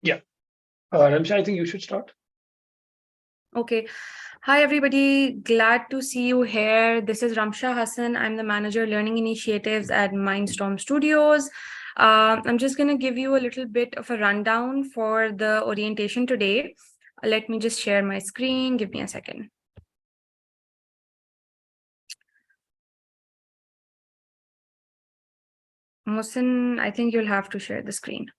Yeah. Ramsha, I think you should start. Okay. Hi, everybody. Glad to see you here. This is Ramsha Hassan. I'm the manager learning initiatives at Mindstorm Studios. I'm just going to give you a little bit of a rundown for the orientation today. Let me just share my screen. Give me a second. Mohsin, I think you'll have to share the screen.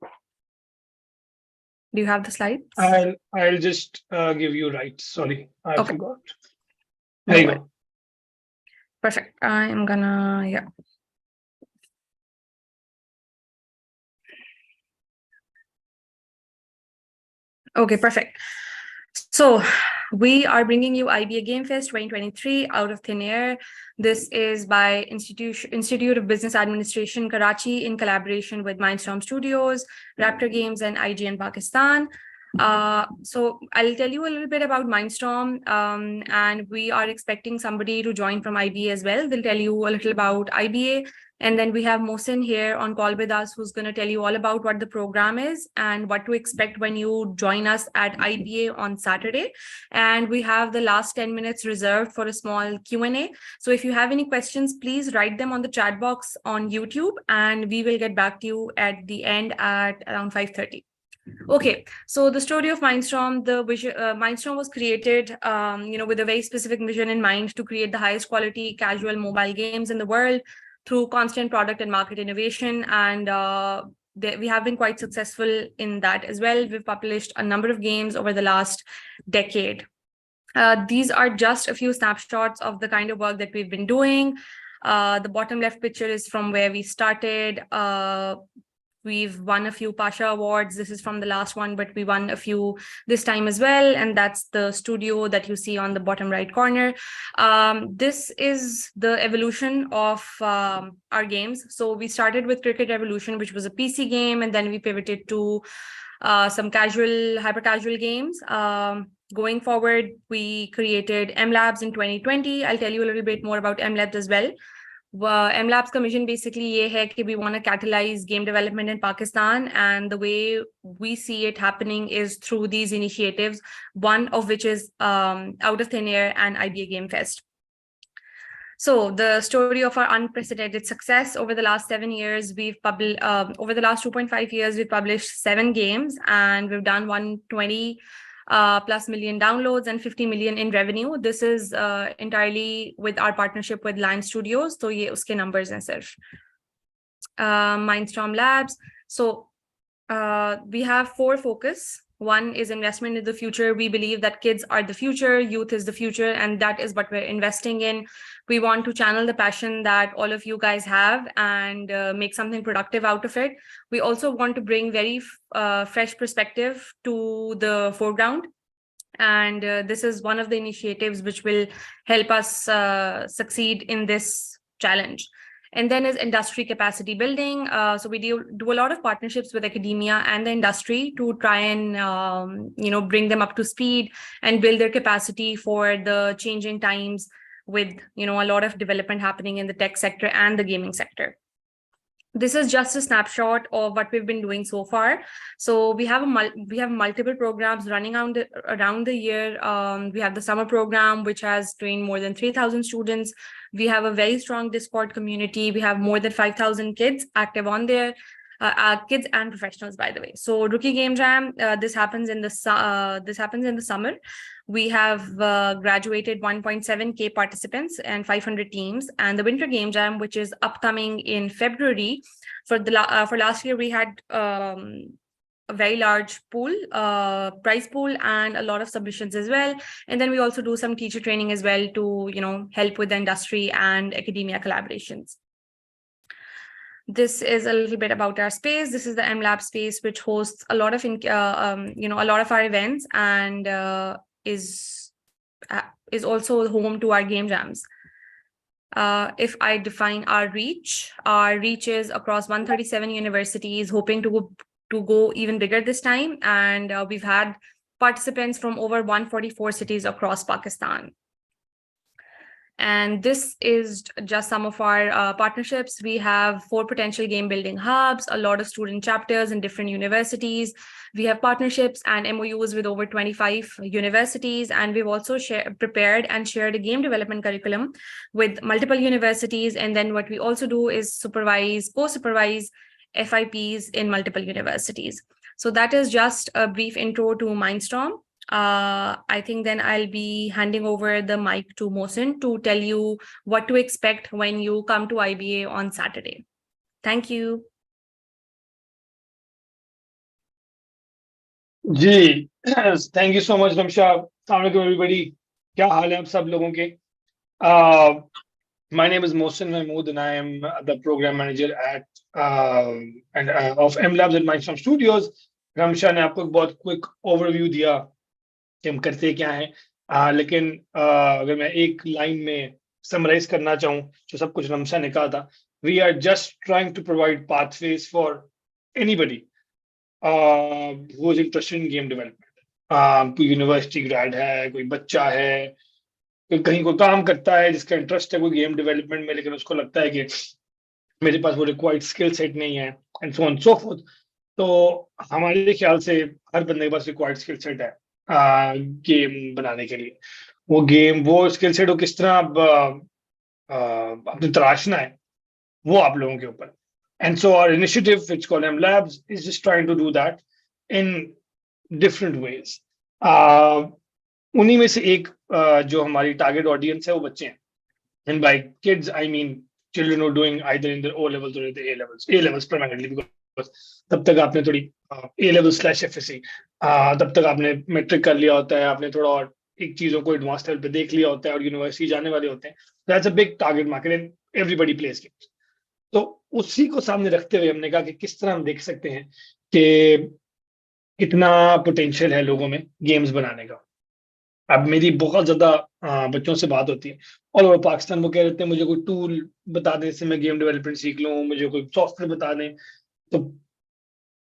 Do you have the slides? I'll just give you rights. Sorry, I forgot. No There you way. go. Perfect. I'm gonna, yeah. Okay, perfect. So we are bringing you IBA Game Fest 2023 out of thin air. This is by Institute of Business Administration, Karachi, in collaboration with Mindstorm Studios, Raptr Games, and IGN Pakistan. So I'll tell you a little bit about Mindstorm, and we are expecting somebody to join from IBA as well. They'll tell you a little about IBA. And then we have Mohsin here on call with us, who's going to tell you all about what the program is and what to expect when you join us at IBA on Saturday. And we have the last 10 minutes reserved for a small Q&A. So if you have any questions, please write them on the chat box on YouTube, and we will get back to you at the end at around 5:30. Okay, so the story of Mindstorm, the vision, Mindstorm was created, with a very specific vision in mind to create the highest quality casual mobile games in the world through constant product and market innovation. And we have been quite successful in that as well. We've published a number of games over the last decade. These are just a few snapshots of the kind of work that we've been doing. The bottom left picture is from where we started. We've won a few Pasha Awards. This is from the last one, but we won a few this time as well. And that's the studio that you see on the bottom right corner. This is the evolution of our games. So we started with Cricket Revolution, which was a PC game, and then we pivoted to some hyper casual games. Going forward, we created M Labs in 2020. I'll tell you a little bit more about M Labs as well. M Labs का mission basically ये है कि we want to catalyze game development in Pakistan, and the way we see it happening is through these initiatives, one of which is Out of Thin Air and IBA Game Fest. So the story of our unprecedented success over the last 7 years, over the last 2.5 years, we've published 7 games, and we've done 120 plus million downloads and 50 million in revenue. This is entirely with our partnership with Lion Studios. So ye uske numbers hain sirf. Mindstorm Labs. So we have 4 focus. One is investment in the future. We believe that kids are the future, youth is the future, and that is what we're investing in. We want to channel the passion that all of you guys have and make something productive out of it. We also want to bring very fresh perspective to the foreground. And this is one of the initiatives which will help us succeed in this challenge. And then is industry capacity building. So we do a lot of partnerships with academia and the industry to try and bring them up to speed and build their capacity for the changing times with a lot of development happening in the tech sector and the gaming sector. This is just a snapshot of what we've been doing so far. So we have multiple programs running around the year. We have the summer program, which has trained more than 3,000 students. We have a very strong Discord community. We have more than 5,000 kids active on there. Kids and professionals, by the way. So Rookie Game Jam, this happens in the summer. We have graduated 1.7K participants and 500 teams. And the Winter Game Jam, which is upcoming in February, for last year we had a very large pool, prize pool, and a lot of submissions as well. And then we also do some teacher training as well to help with the industry and academia collaborations. This is a little bit about our space. This is the M Lab space, which hosts a lot of a lot of our events, and is also home to our game jams. If I define our reach is across 137 universities, hoping to go even bigger this time, and we've had participants from over 144 cities across Pakistan. And this is just some of our partnerships. We have 4 potential game building hubs, a lot of student chapters in different universities. We have partnerships and MOUs with over 25 universities. And we've also prepared and shared a game development curriculum with multiple universities. And then what we also do is co-supervise FIPs in multiple universities. So that is just a brief intro to Mindstorm. I think then I'll be handing over the mic to Mohsin to tell you what to expect when you come to IBA on Saturday. Thank you. Ji, thank you so much, Ramsha. Assalamu alaikum, everybody. क्या हाल है आप सब लोगों के? My name is Mohsin Mahmood, and I am the program manager at of M Labs at Mindstorm Studios. Ramsha ने आपको एक बहुत quick overview दिया कि हम करते क्या हैं, लेकिन अगर मैं एक लाइन में समराइज करना चाहूँ जो सब कुछ रमशा ने कहा था, we are just trying to provide pathways for anybody who is interested in game development. कोई यूनिवर्सिटी ग्रेड है, कोई बच्चा है, कोई कहीं कोई काम करता है जिसका इंटरेस्ट है कोई गेम डेवलपमेंट में, लेकिन उसको लगता है कि मेरे पास वो रिक्वायर्ड स्किल सेट नहीं है and so on so fourth. तो हमारे ख्याल से हर बंदे के पास रिक्वायर्ड स्किल सेट है गेम बनाने के लिए. वो स्किल सेट को किस तरह अपने तराशना है वो आप लोगों के ऊपर. And so our initiative which called M labs is just trying to do that in different ways. उन्हीं में से एक जो हमारी टारगेट ऑडियंस है वो बच्चे हैं. And by kids I mean children who are doing either in their O levels or in the A levels primarily, because तब तक आपने थोड़ी A level/FSC तब तक आपने मैट्रिक कर लिया होता है, आपने थोड़ा और एक चीजों को एडवांस लेवल पे देख लिया होता है और यूनिवर्सिटी जाने वाले होते हैं. That's a big target market and everybody plays games. तो उसी को सामने रखते हुए हमने कहा कि किस तरह हम देख सकते हैं कि कितना पोटेंशियल है लोगों में गेम्स बनाने का. अब मेरी बहुत ज्यादा बच्चों से बात होती है ऑल ओवर पाकिस्तान. वो कह रहे थे मुझे कोई टूल बता दें जिससे मैं गेम डेवलपमेंट सीख लूं, मुझे कोई सॉफ्टवेयर बता दें. तो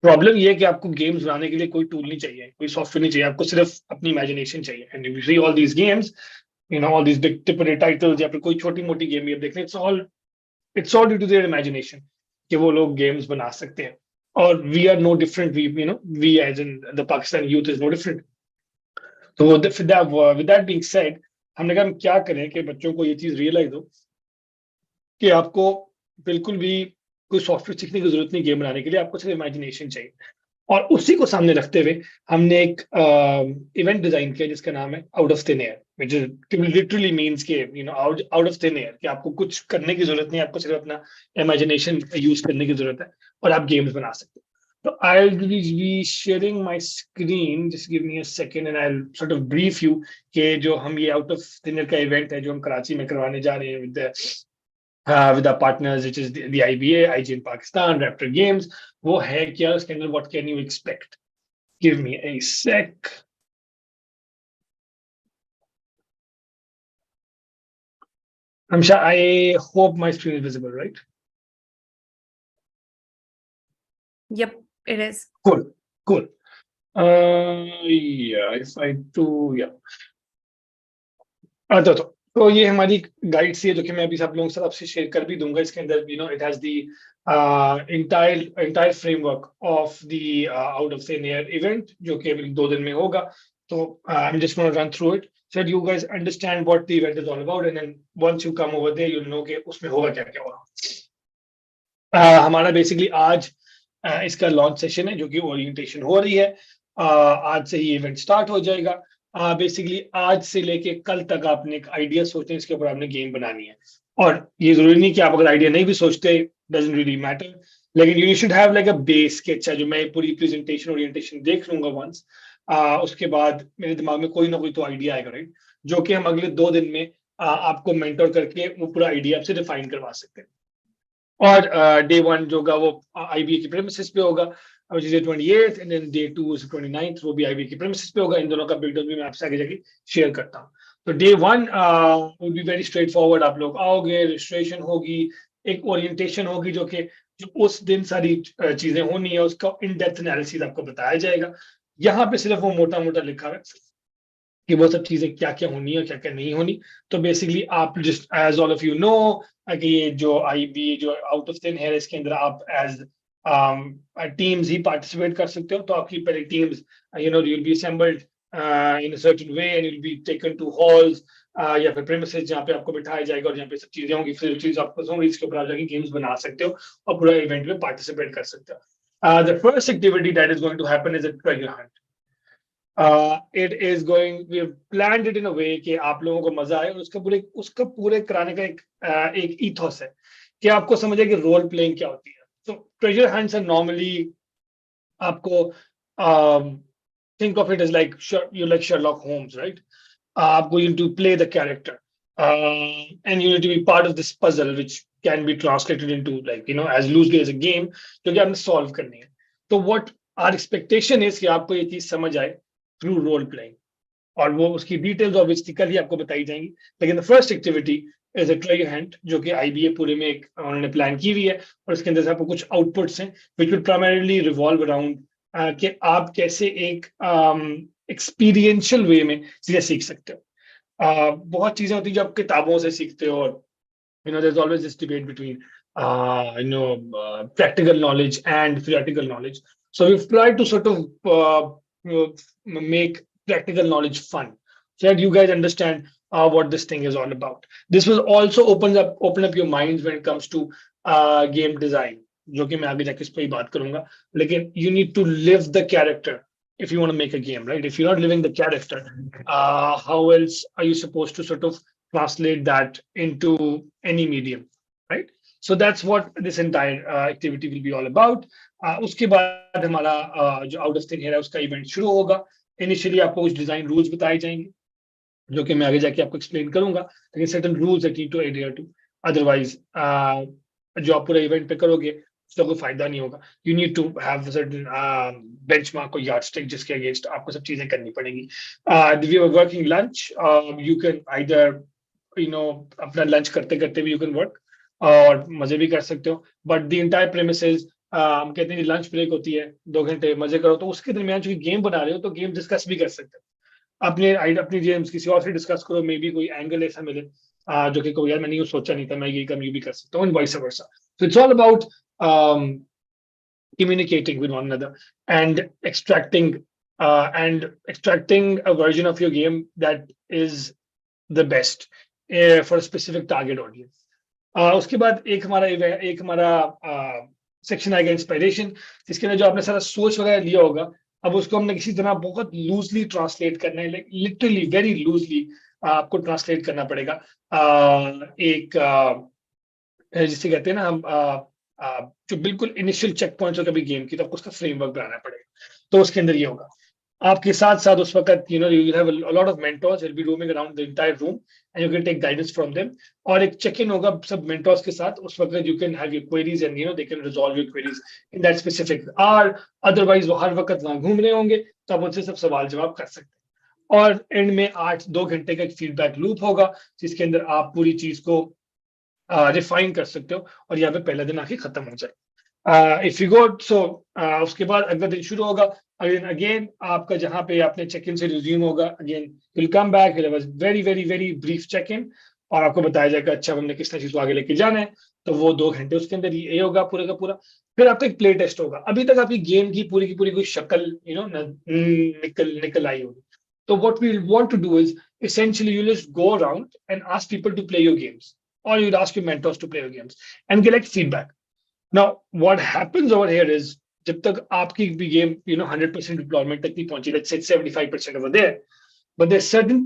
प्रॉब्लम ये है कि आपको गेम्स बनाने के लिए कोई टूल नहीं चाहिए, कोई सॉफ्टवेयर नहीं चाहिए, आपको सिर्फ अपनी इमेजिनेशन चाहिए. And you see all these games, you know, all these big triple titles या फिर कोई छोटी मोटी गेम ये देखने, it's all due to their imagination कि वो लोग गेम्स बना सकते हैं. और we are no different, we as in the Pakistan youth is no different. तो विद दैट बीइंग सेड, हमने कहा हम क्या करें कि बच्चों को ये चीज रियलाइज हो कि आपको बिल्कुल भी कोई सॉफ्टवेयर सीखने की जरूरत नहीं गेम बनाने के लिए, आपको सिर्फ इमेजिनेशन चाहिए. और उसी को सामने रखते हुए हमने एक इवेंट डिजाइन किया जिसका नाम है out of thin air, which literally means के आउट ऑफ थिन एयर, कि आपको कुछ करने की जरूरत नहीं, आपको सिर्फ अपना इमेजिनेशन यूज करने की जरूरत है और आप गेम्स बना सकते हैं. So I'll be sharing my screen. Just give me a second and I'll sort of brief you कि जो हम ये out of thin air का event है जो हम कराची में करवाने जा रहे हैं with our partners, which is the IBA, IGN Pakistan, Raptr Games. वो है क्या, उसके अंदर what can you expect? Give me a sec. Amsha, I hope my screen is visible, right? Yep, it is. Cool. Yeah, if I do, yeah. तो ये हमारी guide सी है जो कि मैं अभी सब लोगों के साथ आपसे शेयर कर भी दूंगा. इसके अंदर it has the entire framework of the out of thin air event जो कि 2 दिन में होगा. तो I'm just going to run through it so that you guys understand what the event is all about, and then once you come over there you'll know कि उसमें होगा क्या क्या होगा. हमारा बेसिकली आज इसका लॉन्च सेशन है जो कि ओरिएंटेशन हो रही है. आज से ही इवेंट स्टार्ट हो जाएगा. बेसिकली आज से लेके कल तक आपने एक आइडिया सोचते हैं, इसके ऊपर आपने गेम बनानी है. और ये जरूरी नहीं कि आप अगर आइडिया नहीं भी सोचते, डजंट रियली मैटर, लेकिन you should have like a base कि अच्छा जो मैं पूरी प्रेजेंटेशन ओरिएंटेशन देख लूंगा वंस, उसके बाद मेरे दिमाग में कोई ना कोई तो आइडिया आएगा, राइट, जो कि हम अगले 2 दिन में आपको मेंटर करके वो पूरा आइडिया आपसे डिफाइन करवा सकते हैं. और डे 1 जो होगा वो IBA की प्रेमिसेस पे होगा, which is 28th, and then day 2 is 29th, वो भी IBA की प्रेमिसेस पे होगा. इन दोनों का बिल्डअप भी मैं आपसे आगे जाके शेयर करता हूँ. तो day 1 will be very straightforward. आप लोग आओगे, रजिस्ट्रेशन होगी, एक ओरिएंटेशन होगी जो कि जो उस दिन सारी चीजें होनी है उसका इन डेप्थ एनालिसिस आपको बताया जाएगा. यहाँ पे सिर्फ वो मोटा मोटा लिखा है कि वो सब चीजें क्या क्या होनी है और क्या क्या नहीं होनी। तो बेसिकली आप just as all of you know कि ये जो आईबी जो आउट ऑफ थिन है इसके अंदर आप एज टीम्स ही पार्टिसिपेट कर सकते हो। तो आपकी पहले teams you'll be assembled in a certain way and you'll be taken to halls या फिर premises जहाँ पे आपको बिठाया जाएगा और जहाँ पे सब चीजें होंगी, फिर चीज आपको होंगी, इसके ऊपर आप जाके गेम्स बना सकते हो और पूरा इवेंट में पार्टिसिपेट कर सकते हो। The first activity that is going to happen is a treasure hunt. It is going, we have planned it in a way कि आप लोगों को मजा आए और उसका पूरे कराने का एक ethos है कि आपको समझे कि रोल प्लेइंग क्या होती है। So treasure hunts are normally आपको think of it as like you like Sherlock Holmes, right? आपको you need to play the character and you need to be part of this puzzle which can be translated into like as loosely as a game जो कि आपने solve करनी है। तो what our expectation is कि आपको ये चीज समझ आए through role playing और वो उसकी डिटेल्स ऑब्वियसली कल ही आपको बताई जाएंगी। लेकिन the first activity is a treasure Hunt जो कि आईबीए पूरे में एक उन्होंने प्लान की हुई है और इसके अंदर से आपको कुछ आउटपुट्स हैं which will primarily revolve around कि आप कैसे एक एक्सपीरियंशियल वे में चीजें सीख सकते हो। बहुत चीजें होती है जो आप किताबों से सीखते हो और there's always this debate between practical knowledge and theoretical knowledge. So we've tried to sort of make practical knowledge fun so that you guys understand what this thing is all about. This will also open up your minds when it comes to game design, जो कि मैं आगे जाके इस पे ही बात करूंगा। लेकिन you need to live the character if you want to make a game, right? If you're not living the character, how else are you supposed to sort of translate that into any medium, right? So that's what this entire activity will be all about. उसके बाद हमारा जो out of thin है उसका event शुरू होगा। Initially आपको कुछ डिजाइन रूल्स बताए जाएंगे जो कि मैं आगे जाके आपको एक्सप्लेन करूंगा, लेकिन certain rules that need to adhere to, otherwise जो आप पूरा इवेंट पे करोगे उसका कोई फायदा नहीं होगा। You need to have certain benchmark और यार्डस्टिक जिसके अगेंस्ट आपको सब चीजें करनी पड़ेंगी। We are working lunch, you can either अपना लंच करते करते भी यू कैन वर्क और मजे भी कर सकते हो, बट द इंटायर प्रेमिसेस हम कहते हैं लंच ब्रेक होती है 2 घंटे मजे करो, तो उसके दरमियान जो गेम बना रहे हो तो गेम डिस्कस भी कर सकते हो। अपनी गेम्स किसी और से डिस्कस करो, मे बी कोई एंगल ऐसा मिले जो कि कोई यार मैंने ये सोचा नहीं था, मैं ये कम ये भी कर सकता हूँ, vice versa. So it's all about communicating with one another and extracting a version of your game that is the best for a specific target audience. उसके बाद एक हमारा सेक्शन आएगा इंस्पायरेशन, जिसके अंदर जो आपने सारा सोच वगैरह लिया होगा अब उसको हमने किसी तरह बहुत लूजली ट्रांसलेट करना है, लाइक लिटरली वेरी लूजली आपको ट्रांसलेट करना पड़ेगा एक जिसे कहते हैं ना हम जो बिल्कुल इनिशियल चेक पॉइंट्स हो कभी गेम की, तो आपको उसका फ्रेमवर्क बनाना पड़ेगा। तो उसके अंदर ये होगा आपके साथ साथ उस वक्त you have a lot of mentors will be roaming around the entire room and you can take guidance from them, और एक check in होगा सब mentors के साथ उस वक्त you can have your queries and they can resolve your queries in that specific hour, otherwise वो हर वक्त वहां घूम रहे होंगे तो आप उनसे सब सवाल जवाब कर सकते हैं। और एंड में 2 घंटे का एक फीडबैक लूप होगा जिसके अंदर आप पूरी चीज को रिफाइन कर सकते हो और यहाँ पे पहला दिन आके खत्म हो जाए। इफ यू गो सो उसके बाद अगला दिन शुरू होगा अगेन आपका जहां पे आपने चेक इन से रिज्यूम होगा, again will come back, will have a very very very brief check in और आपको बताया जाएगा अच्छा हमने किस चीज को आगे लेके जाना है। तो वो 2 घंटे उसके अंदर ये होगा पूरे का पूरा। फिर आपका एक प्ले टेस्ट होगा। अभी तक आपकी गेम की पूरी कोई शक्ल निकल आई होगी। तो what we want to do is essentially you just go around and ask people to play your games, or you'd ask your mentors to play your games and collect feedback. Now what happens over here is जब तक आपकी भी game 100% deployment तक नहीं पहुंची, let's say 75% over there, but there's certain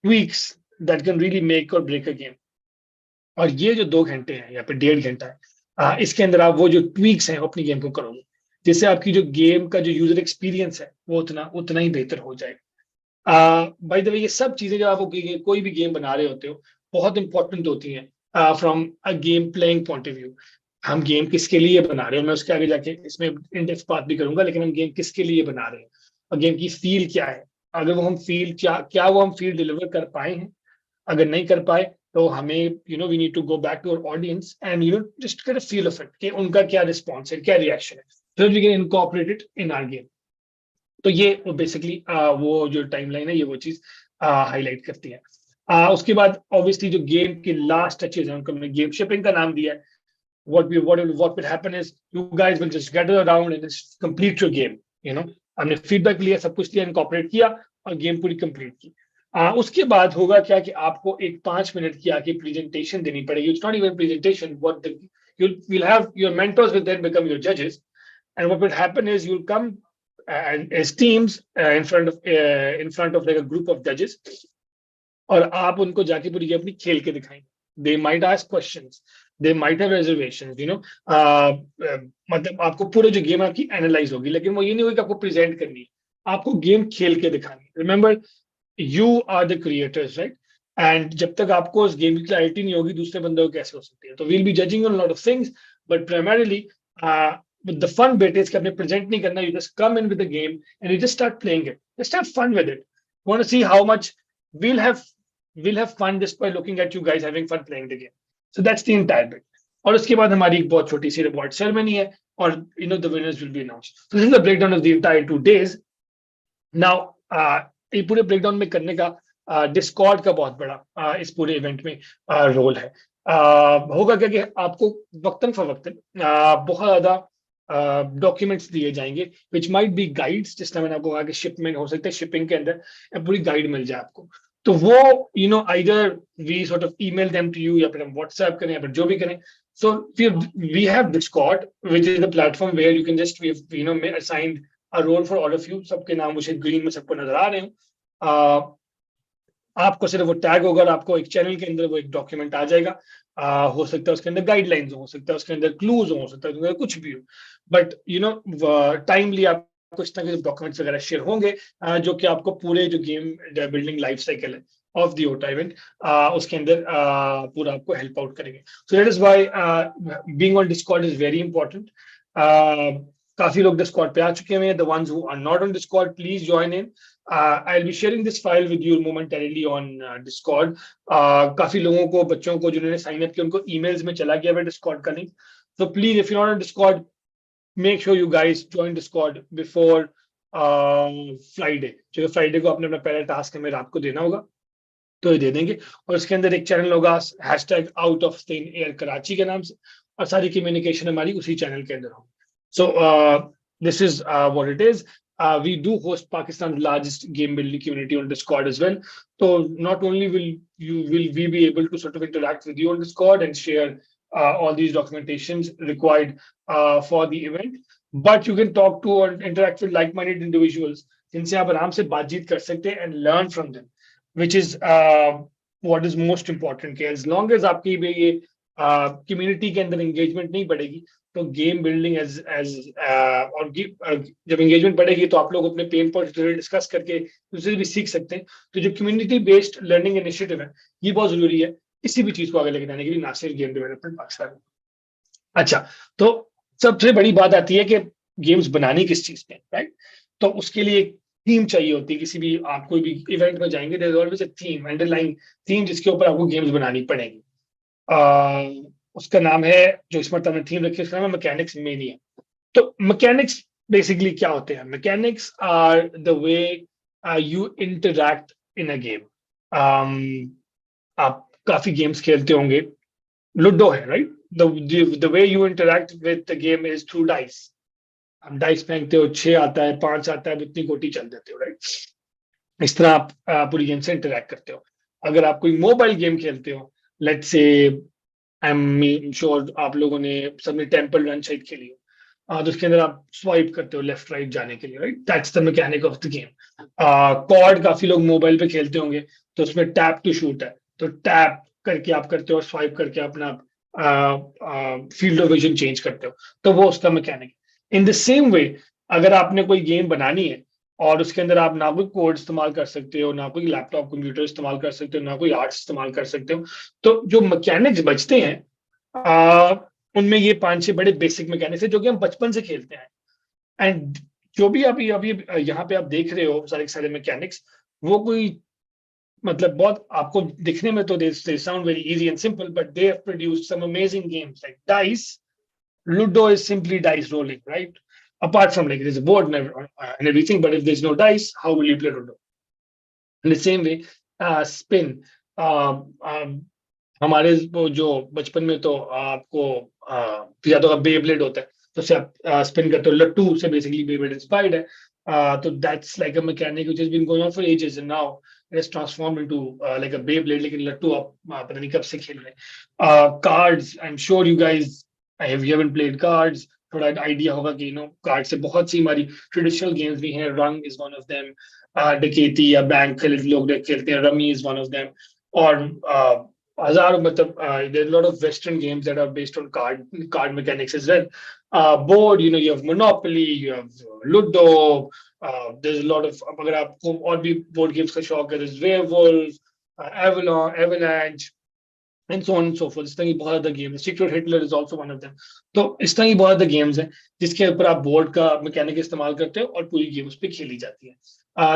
tweaks that can really make or break a game. और ये जो 2 घंटे हैं या फिर 1.5 घंटा है इसके अंदर आप वो जो ट्वीक्स हैं अपनी गेम को करोगे जिससे आपकी जो गेम का जो यूजर एक्सपीरियंस है वो उतना ही बेहतर हो जाएगा। बाय द वे ये सब चीजें जब आप कोई भी गेम बना रहे होते हो बहुत इंपॉर्टेंट होती हैं from a game playing point of view. हम गेम किसके लिए बना रहे हैं, मैं उसके आगे जाके इसमें इन डेप्थ बात भी करूंगा, लेकिन हम गेम किसके लिए बना रहे हैं और गेम की फील क्या है। अगर वो हम फील क्या वो हम फील डिलीवर कर पाए हैं, अगर नहीं कर पाए तो हमें we need to go back to our audience and just get a feel of it कि उनका क्या रिस्पॉन्स है, क्या रिएक्शन है, so that we can incorporate it in our game. तो ये वो बेसिकली वो जो टाइमलाइन है ये वो चीज हाईलाइट करती है। उसके बाद ऑब्वियसली जो गेम के लास्ट टचेज हैं उनको हमने गेम शिपिंग का नाम दिया है। what will happen is you guys will just gather around and just complete your game, you know। हमने फीडबैक लिया, सब कुछ लिया, इनकॉर्पोरेट किया और गेम पूरी कंप्लीट की। उसके बाद होगा क्या कि आपको एक 5 मिनट की आके प्रेजेंटेशन देनी पड़ेगी। It's not even presentation, what the you'll have your mentors will then become your judges, and what will happen is you'll come and as teams in front of like a group of judges, और आप उनको जाके पूरी game अपनी खेल के दिखाएंगे। They might ask questions, they might have reservations, you know. मतलब आपको पूरे जो गेम आपकी एनालाइज होगी, लेकिन वो ये नहीं होगी कि आपको प्रेजेंट करनी है, आपको गेम खेल के दिखानी है। Remember, you are the creators, right? And जब तक आपको उस गेम की क्लैरिटी नहीं होगी, दूसरे बंदों को कैसे हो सकती है? तो we'll be judging on lot of things, but primarily the fun bit is कि आपने प्रेजेंट नहीं करना, you just come in with the game and you just start playing it, just have fun with it. You want to see how much we'll have we'll have fun just by looking at you guys having fun playing the game. So that's the entire bit. और उसके बाद हमारी एक बहुत छोटी सी reward ceremony है, और the winners will be announced. So this is the breakdown of the entire 2 days. Now ये पूरे ब्रेकडाउन में करने का डिस्कॉर्ड का बहुत बड़ा इस पूरे इवेंट में रोल है। होगा क्या कि आपको वक्तन फवक्तन बहुत ज्यादा डॉक्यूमेंट्स दिए जाएंगे, विच माइट बी गाइड्स, जिस तरह मैंने आपको कहा कि शिपमेंट हो सकता है, शिपिंग के अंदर पूरी गाइड मिल जाए आपको। तो वो either we sort of email them to you, या फिर हम व्हाट्सएप करें, या फिर जो भी करें। So we have Discord which is the platform where you can just assigned a role for all of you. सबके नाम मुझे ग्रीन में सबको नजर आ रहे हैं। आपको सिर्फ वो टैग होगा, आपको एक चैनल के अंदर वो एक डॉक्यूमेंट आ जाएगा। हो सकता है उसके अंदर गाइडलाइंस हो सकता है उसके अंदर क्लूज हो सकता है उसके अंदर कुछ भी हो, बट टाइमली आपको इस तरह के डॉक्यूमेंट्स वगैरह शेयर होंगे, जो कि आपको पूरे जो गेम बिल्डिंग लाइफ साइकिल है ऑफ द ओटा इवेंट, उसके अंदर पूरा आपको हेल्प आउट करेंगे। So that is why being on Discord is very important. काफी लोग डिस्कॉर्ड पे आ चुके हैं। The ones who are not on Discord, please join in. I'll be sharing this file with you momentarily on Discord. काफी लोगों को, बच्चों को जिन्होंने साइन अप किया, उनको ईमेल्स में चला गया है डिस्कॉर्ड का link. So please, if you're not on Discord, make sure you guys join Discord before Friday. जो फ्राइडे को आपने अपना पहला टास्क हमें रात को देना होगा, तो ये दे देंगे। और इसके अंदर एक चैनल होगा #out of thin air Karachi के नाम से, और सारी कम्युनिकेशन हमारी उसी चैनल के अंदर होगी। So this is what it is. We do host Pakistan's largest game building community on Discord as well. So not only will we be able to sort of interact with you on Discord and share all these documentations required for the event, but you can talk to or interact with like-minded individuals जिनसे आप आराम से बातचीत कर सकते हैं and learn from them, which is what is most important. As long as आपकी ये community के अंदर engagement नहीं बढ़ेगी, तो गेम बिल्डिंग और जब एंगेजमेंट बढ़ेगी तो आप लोग अपने पेन पॉइंट्स डिस्कस करके दूसरे भी सीख सकते हैं। तो जो कम्युनिटी बेस्ड लर्निंग इनिशिएटिव है, ये बहुत जरूरी है किसी भी चीज को आगे लेके जाने के लिए, ना सिर्फ गेम डेवलपमेंट पाकिस्तान में। अच्छा, तो सबसे बड़ी बात आती है कि गेम्स बनानी किस चीज पे, राइट? तो उसके लिए एक थीम चाहिए होती है। किसी भी आप कोई भी इवेंट में जाएंगे, there is always a theme, underlying theme, जिसके ऊपर आपको गेम्स बनानी पड़ेगी। उसका नाम है, जो इस मरतबा हमने थीम रखी है, उसका नाम है मैकेनिक्स मेनिया। तो मैकेनिक्स बेसिकली क्या होते हैं? Mechanics are the way you interact in a game. आप काफी गेम्स खेलते होंगे, लूडो है, right? The way you interact with the game is through dice. आप डाइस फेंकते हो, 6 आता है, 5 आता है, उतनी गोटी चल देते हो, राइट? इस तरह आप पूरी गेम से इंटरैक्ट करते हो। अगर आप कोई मोबाइल गेम खेलते हो, let's say I am sure आप लोगों ने सबने टेम्पल रन शायद खेली हो, तो उसके अंदर आप स्वाइप करते हो लेफ्ट राइट जाने के लिए, right? That's the mechanic of the game. कॉर्ड काफी लोग मोबाइल पे खेलते होंगे, तो उसमें टैप टू शूट है, तो टैप करके आप करते हो, स्वाइप करके अपना फील्ड ऑफ विजन चेंज करते हो, तो वो उसका mechanic. In the same way, अगर आपने कोई गेम बनानी है और उसके अंदर आप ना कोई कोड इस्तेमाल कर सकते हो, ना कोई लैपटॉप कंप्यूटर इस्तेमाल कर सकते हो, ना कोई आर्ट्स इस्तेमाल कर सकते हो, तो जो मैकेनिक्स बचते हैं उनमें ये 5-6 बड़े बेसिक मैकेनिक्स है जो कि हम बचपन से खेलते हैं। एंड जो भी अभी यहाँ पे आप देख रहे हो सारे सारे मैकेनिक्स, वो कोई मतलब बहुत आपको दिखने में तो they sound very easy and simple, but they have produced some amazing games like dice. Ludo is simply dice rolling, right? apart from like there's a board and everything, but if there's no dice, how will you play Ludo? In the same way, spin. हमारे जो बचपन में तो आपको या तो Beyblade होता है तो उससे आप स्पिन करते हो लट्टू से बेसिकली बेब्लेड इंस्पायर्ड है तो that's like a mechanic which has been going on for ages and now it has transformed into like a Beyblade लेकिन लट्टू आप पता नहीं कब से खेल रहे हैं cards I am sure you guys I have you haven't played cards थोड़ा आइडिया होगा कि कार्ड से बहुत सी हमारी ट्रेडिशनल गेम्स भी हैं रंग इज वन ऑफ देम डकैती या बैंक लोग खेलते हैं rummy is one of them और हजारों मतलब there are a lot of Western games that are based on card mechanics as well. Board, you have Monopoly, you have Ludo. There's a lot of अगर आपको और भी board games का शौक है, there's Werewolf, Avalanche, and so on and so forth. इस तरह की बहुत ज़्यादा games Secret Hitler is also one of them. तो इस तरह की बहुत ज़्यादा गेम्स हैं जिसके ऊपर आप बोर्ड का मैकेनिक इस्तेमाल करते हो और पूरी गेम उस पर खेली जाती है.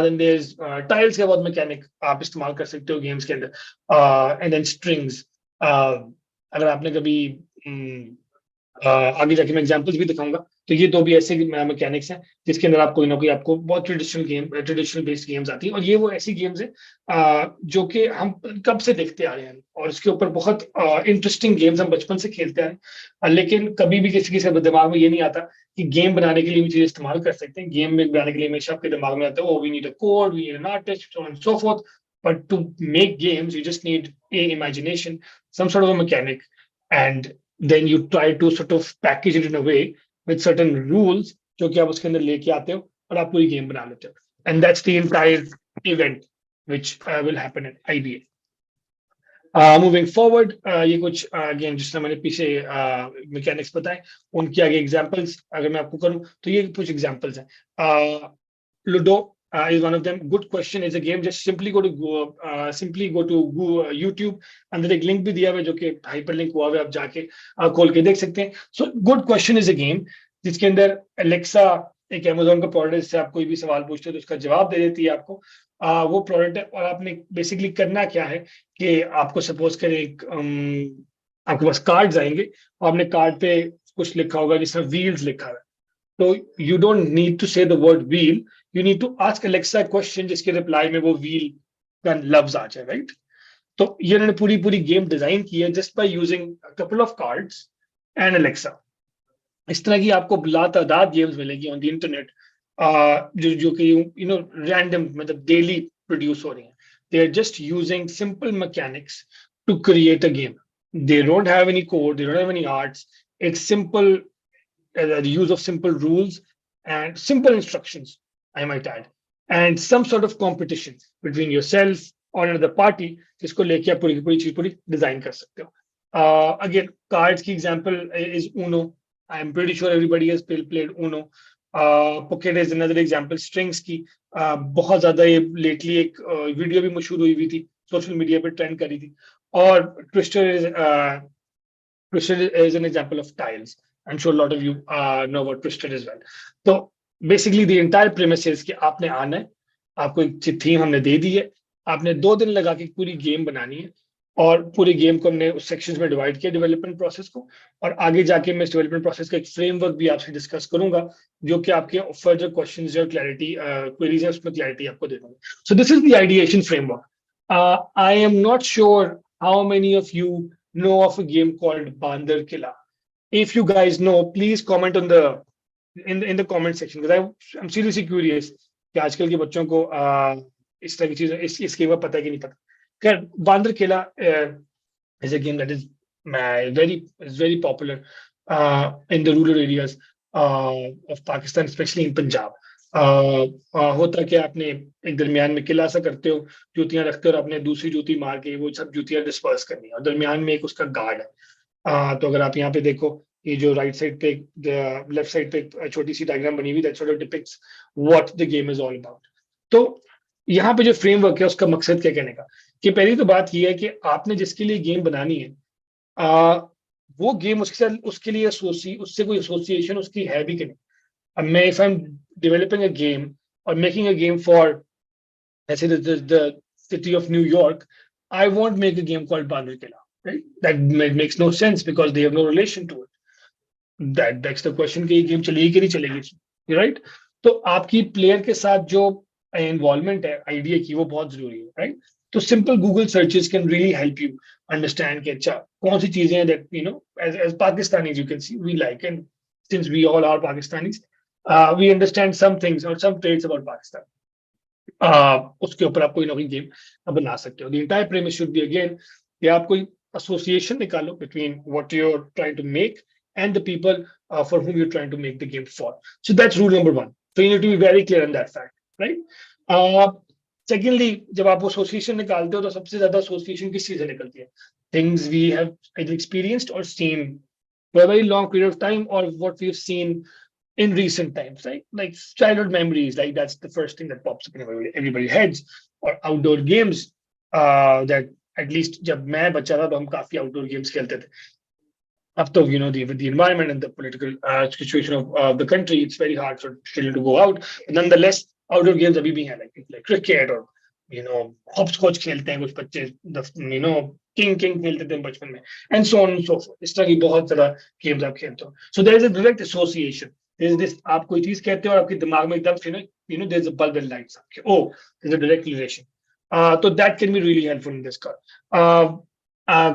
Then there's tiles का बहुत मैकेनिक आप इस्तेमाल कर सकते हो गेम्स के अंदर. And then strings. अगर आपने कभी आगे जाके मैं एग्जांपल्स भी दिखाऊंगा तो ये दो भी ऐसे मैकेनिक्स हैं जिसके अंदर आप कोई ना कोई आपको बहुत ट्रेडिशनल बेस्ड गेम्स आती हैं और ये वो ऐसी गेम्स हैं जो कि हम कब से देखते आ रहे हैं और इसके ऊपर बहुत इंटरेस्टिंग गेम्स हम बचपन से खेलते आ रहे हैं लेकिन कभी भी किसी के दिमाग में ये नहीं आता कि गेम बनाने के लिए भी चीजें इस्तेमाल कर सकते हैं गेम में बनाने के लिए हमेशा आपके दिमाग में आता है we need a code we need an artist so and so forth but to make games you just need a imagination some sort of a mechanic and then you try to sort of package it in a way with certain rules जो कि आप उसके अंदर लेके आते हो और आप पूरी गेम बना लेते हो and that's the entire event which will happen at IBA. Moving forward ये कुछ again जिसने मैंने पीछे mechanics बताए उनके आगे examples अगर मैं आपको करूं तो ये कुछ examples हैं Ludo is one of them. Good question is a game. Just simply go to YouTube. अंदर एक लिंक भी दिया हुआ है जो कि हाइपरलिंक हुआ है आप जाके खोल के देख सकते हैं. So good question is a game जिसके अंदर Alexa एक Amazon का प्रोडक्ट है जिससे आप कोई भी सवाल पूछते हो तो उसका जवाब दे देती है आपको. वो प्रोडक्ट है और आपने बेसिकली करना क्या है कि आपको सपोज करें आपके पास कार्ड्स आएंगे और आपने कार्ड पे कुछ लिखा होगा जिसमें व्हील्स लिखा है. So you don't need to say the word wheel. You need to ask Alexa a question जिसके रिप्लाई में वो wheel का लफ्ज आ जाए, right? तो ये उन्होंने पूरी गेम डिजाइन की है just by using a couple of cards and Alexa. इस तरह की आपको लातादाद गेम्स मिलेगी on the internet जो कि random मतलब daily produce हो रही हैं. They are just using simple mechanics to create a game. They don't have any code. They don't have any arts. It's simple. The use of simple rules and simple instructions, I might add, and some sort of competition between yourself or another party जिसको लेके आप पूरी चीज पूरी design कर सकते हो. Again, cards की example is Uno. I am pretty sure everybody has played Uno. Pocket is another example. Strings की बहुत ज्यादा ये lately एक वीडियो भी मशहूर हुई थी सोशल मीडिया पे ट्रेंड करी थी और Twister is an example of tiles. I'm sure a lot of you know about Twister as well. So basically the entire premise is कि आपने आना है, आपको एक थीम हमने दे दी है, आपने 2 दिन लगा के पूरी गेम बनानी है और पूरी गेम को हमने उस सेक्शंस में डिवाइड किया डेवलपमेंट प्रोसेस को और आगे जाके मैं इस डेवलपमेंट प्रोसेस का एक फ्रेमवर्क भी आपसे डिस्कस करूंगा जो कि आपके फर्दर क्वेश्चंस और क्लैरिटी क्वेरीज है उसमें क्लैरिटी आपको दे दूंगा. So this is the ideation framework. I am not sure how many of you know of a game called Bandar Killa. If you guys know, please comment on the in the comment section because I'm seriously curious कि आजकल के बच्चों को इस तरह की चीजें इसके बारे में पता है कि नहीं पता. खैर बांदर किला is a game that is very popular in the rural areas of Pakistan, especially in Punjab. होता कि आपने एक दरमियान में किला सा करते हो, जूतियां रखते हो और आपने दूसरी जूती मार के वो सब जूतियां डिस्पर्स करनी है और दरमियान में एक उसका गार्ड है. तो अगर आप यहाँ पे देखो ये जो राइट साइड पे लेफ्ट साइड पे छोटी सी डायग्राम बनी हुई that sort of depicts what the game is all about. तो यहाँ पे जो फ्रेमवर्क है उसका मकसद क्या कहने का कि पहली तो बात ये है कि आपने जिसके लिए गेम बनानी है वो गेम उसके साथ उसके लिए उससे कोई एसोसिएशन उसकी है भी कि नहीं. अब मैं if I am developing a game और मेकिंग अ गेम फॉर ऐसे the city of New York I want make a game called बांदर किला. Right? That makes no sense because they have no relation to it. That's the question कि ये game चलेगी कि नहीं चलेगी. Right? तो आपकी प्लेयर के साथ जो इन्वॉल्वमेंट है आइडिया की, वो बहुत जरूरी है, राइट? तो simple Google searches can really help you understand कि अच्छा कौन सी चीजें हैं that as Pakistanis you can see we like, and since we all are Pakistanis we understand some things और सम ट्रेड्स अबाउट पाकिस्तान। उसके ऊपर आप कोई ना कोई गेम बना सकते हो। The entire premise should be again कि आप कोई एसोसिएशन निकालो between what you are trying to make and the people for whom you're trying to make the game for. So that's rule number one. So you need to be very clear on that fact, right? Uh, Secondly, जब आप association निकालते हो तो सबसे ज्यादा association किस चीज से निकलती है? Things we have either experienced or seen for a very long period of time, or what we've seen in recent times, right? Like childhood memories, like that's the first thing that pops up in everybody's heads, or outdoor games. That at least जब मैं बच्चा था तो हम काफी outdoor games खेलते थे. Up to with the environment and the political situation of the country, it's very hard for children to go out. But nonetheless, outdoor games abhi bhi hain, like cricket, or hopscotch खेलते हैं कुछ बच्चे, king खेलते थे बचपन में, and so on and so forth. इस तरह की बहुत सारा games आप खेलते हो. So there is a direct association. There is this, आप कोई चीज कहते हो और आपके दिमाग में एकदम से there's a bulb that lights up. Oh, there's a direct relation. So that can be really helpful in this case.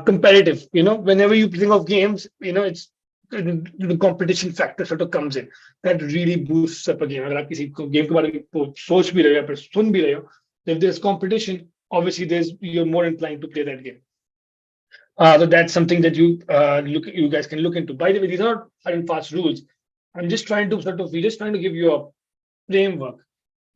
Competitive, whenever you think of games, it's the competition factor sort of comes in, that really boosts up a game. अगर आप किसी game के बारे में सोच भी रहे हो या फिर सुन भी रहे हो, if there's competition, obviously you're more inclined to play that game. So that's something that you guys can look into. By the way, these are not hard and fast rules. I'm just trying to we're just trying to give you a framework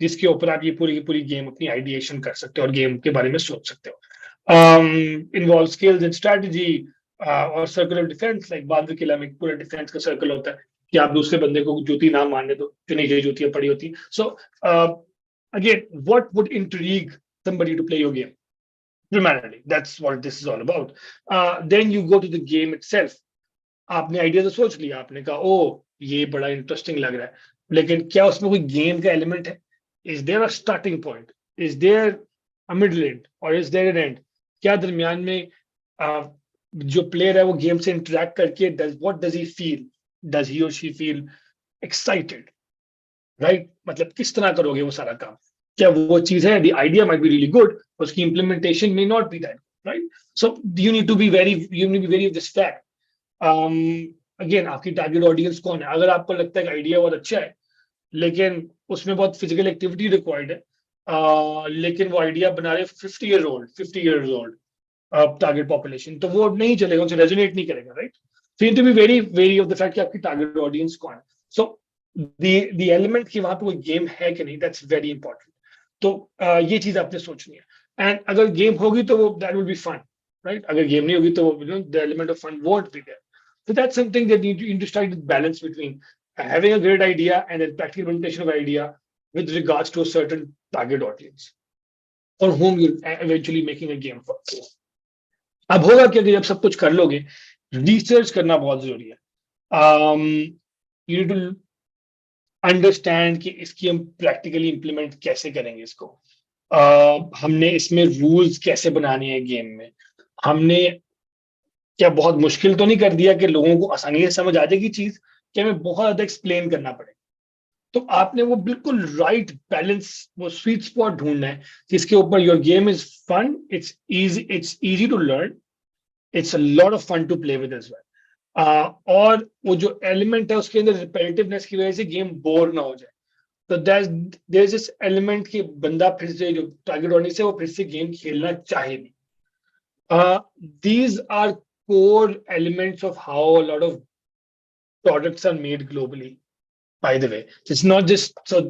जिसके ऊपर आप ये पूरी की पूरी game अपनी ideation कर सकते हो और गेम के बारे में सोच सकते हो. Involve skills and strategy, और circle of defense, like बांद्र किला में पूरा डिफेंस का सर्कल होता है कि आप दूसरे बंदे को जूती ना मारने दो, चुनी हुई जूतियां पड़ी होती. So again, what would intrigue somebody to play your game? Primarily, that's what this is all about. Then you go to the game itself. आपने आइडिया तो सोच लिया, आपने कहा ओ ये बड़ा इंटरेस्टिंग लग रहा है, लेकिन क्या उसमें कोई गेम का एलिमेंट है? Is there a starting point? Is there a middle end? और इज देयर एन एंड? क्या दरमियान में जो प्लेयर है वो गेम से इंटरेक्ट करके what does he feel? Does he और शी फील एक्साइटेड, राइट? मतलब किस तरह करोगे वो सारा काम? क्या वो चीज है? The idea might be really good, उसकी implementation may not be that, right? So you need to be very of this fact. Again, आपकी टारगेट ऑडियंस कौन है? अगर आपको लगता है कि आइडिया बहुत अच्छा है लेकिन उसमें बहुत फिजिकल एक्टिविटी रिक्वायर्ड है, लेकिन वो आइडिया बना रहे 50 years old टारगेट पॉपुलेशन, तो वो नहीं चलेगा, उनसे रेजोनेट नहीं करेगा, right? So you to be very very of the fact कि आपकी टारगेट ऑडियंस कौन है. सो द एलिमेंट कि वहां पे कोई गेम है कि नहीं, दैट्स वेरी इंपॉर्टेंट. तो ये चीज आपने सोचनी है. एंड अगर गेम होगी तो वो that will be fun, right? अगर गेम नहीं होगी तो the element of fun won't be there. So that's something that you need to strike the balance between having a great idea and then practical implementation of idea with regards to a certain target audience for whom you're eventually making a game for. अब होगा कि अगर आप सब कुछ कर लोगे, research करना बहुत जरूरी है. You need to अंडरस्टैंड कि इसकी हम प्रैक्टिकली इंप्लीमेंट कैसे करेंगे इसको. हमने इसमें रूल्स कैसे बनाने हैं गेम में. हमने क्या बहुत मुश्किल तो नहीं कर दिया कि लोगों को आसानी से समझ आ जाएगी चीज, कि हमें बहुत ज्यादा एक्सप्लेन करना पड़े? तो आपने वो बिल्कुल राइट बैलेंस, वो स्वीट स्पॉट ढूंढना है जिसके ऊपर your game is fun, it's easy to learn, it's a lot of fun to play with as well. और वो जो एलिमेंट है उसके अंदर रिपेटिटिवनेस की वजह से गेम बोर ना हो जाए. तो देयर इज दिस एलिमेंट कि बंदा फिर से, जो टारगेट ऑडियंस है, वो फिर से गेम खेलना चाहे भी. These are core elements of how a lot of products are made globally, by the way. It's not just so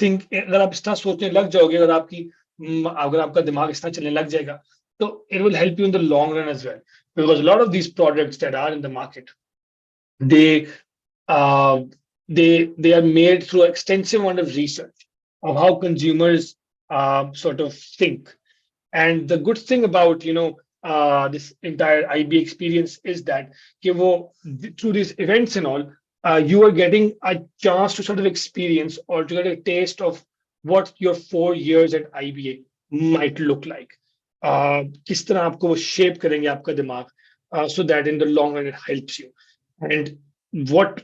think. अगर आप इस तरह सोचने लग जाओगे, अगर आपका दिमाग इस तरह चलने लग जाएगा, तो it will help you in the long run as well, because a lot of these products that are in the market, they uh, they are made through extensive amount of research of how consumers sort of think. And the good thing about this entire IB experience is that through these events and all, you are getting a chance to sort of experience or to get a taste of what your 4 years at IBA might look like. किस तरह आपको वो shape करेंगे आपका दिमाग, so that in the long run it helps you. And what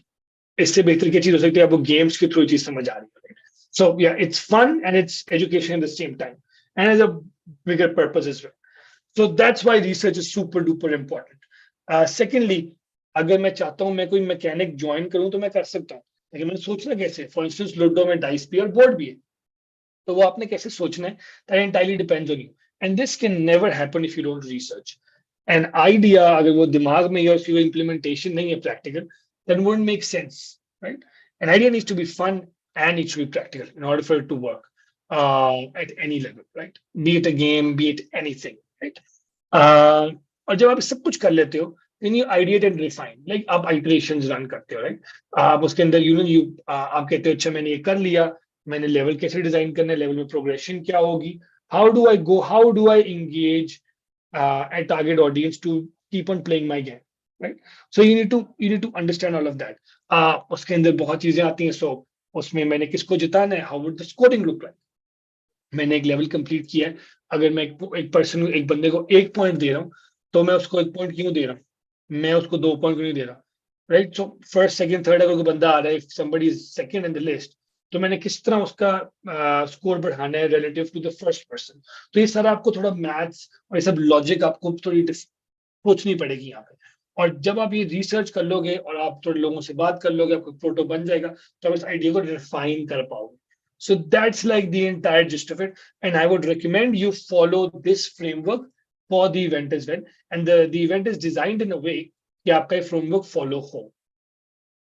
इससे बेहतर क्या चीज हो सकती है, आपको गेम्स के थ्रू चीज समझ आ रही है. So yeah, it's fun and it's education at the same time, and has a bigger purpose as well. So that's why research is super duper important. Secondly, अगर मैं चाहता हूँ मैं कोई मैकेनिक ज्वाइन करूँ तो मैं कर सकता हूँ, लेकिन मैंने सोचना कैसे. फॉर इंस्टेंस लूडो में डाइस भी और बोर्ड भी है, तो वो आपने कैसे सोचना है, that entirely depends on you. And this can never happen if you don't research. An idea, अगर वो दिमाग में है और फिर implementation नहीं है practical, then wouldn't make sense, right? An idea needs to be fun and needs to be practical in order for it to work at any level, right? Be it a game, be it anything, right? और जब आप सब कुछ कर लेते हो, then you ideate and refine. Like आप iterations run करते हो, right? आप उसके अंदर आप कहते हो अच्छा मैंने ये कर लिया, मैंने लेवल कैसे डिजाइन करना है, लेवल में प्रोग्रेशन क्या होगी, how do I engage a target audience to keep on playing my game, right? So you need to understand all of that. उसके अंदर बहुत चीजें आती हैं. So उसमें मैंने किसको जिताना है, how would the scoring look like? मैंने एक लेवल कंप्लीट किया है, अगर मैं एक बंदे को 1 पॉइंट दे रहा हूँ, तो मैं उसको 1 पॉइंट क्यों दे रहा हूँ, मैं उसको 2 पॉइंट क्यों नहीं दे रहा, right? So first second third अगर कोई बंदा आ रहा है, somebody is second in the list, तो मैंने किस तरह उसका स्कोर बढ़ाना है relative to the first person. तो ये सारा आपको थोड़ा मैथ्स और ये सब लॉजिक आपको थोड़ी सोचनी पड़ेगी यहाँ पे. और जब आप ये रिसर्च कर लोगे और आप थोड़े लोगों से बात कर लोगे, आपको फोटो बन जाएगा, तो आप इस आइडिया को रिफाइन कर पाओगे. So that's like the entire gist of it. And I would recommend you follow this framework for the event as well. And the event is designed in a way कि आपका ये framework follow हो.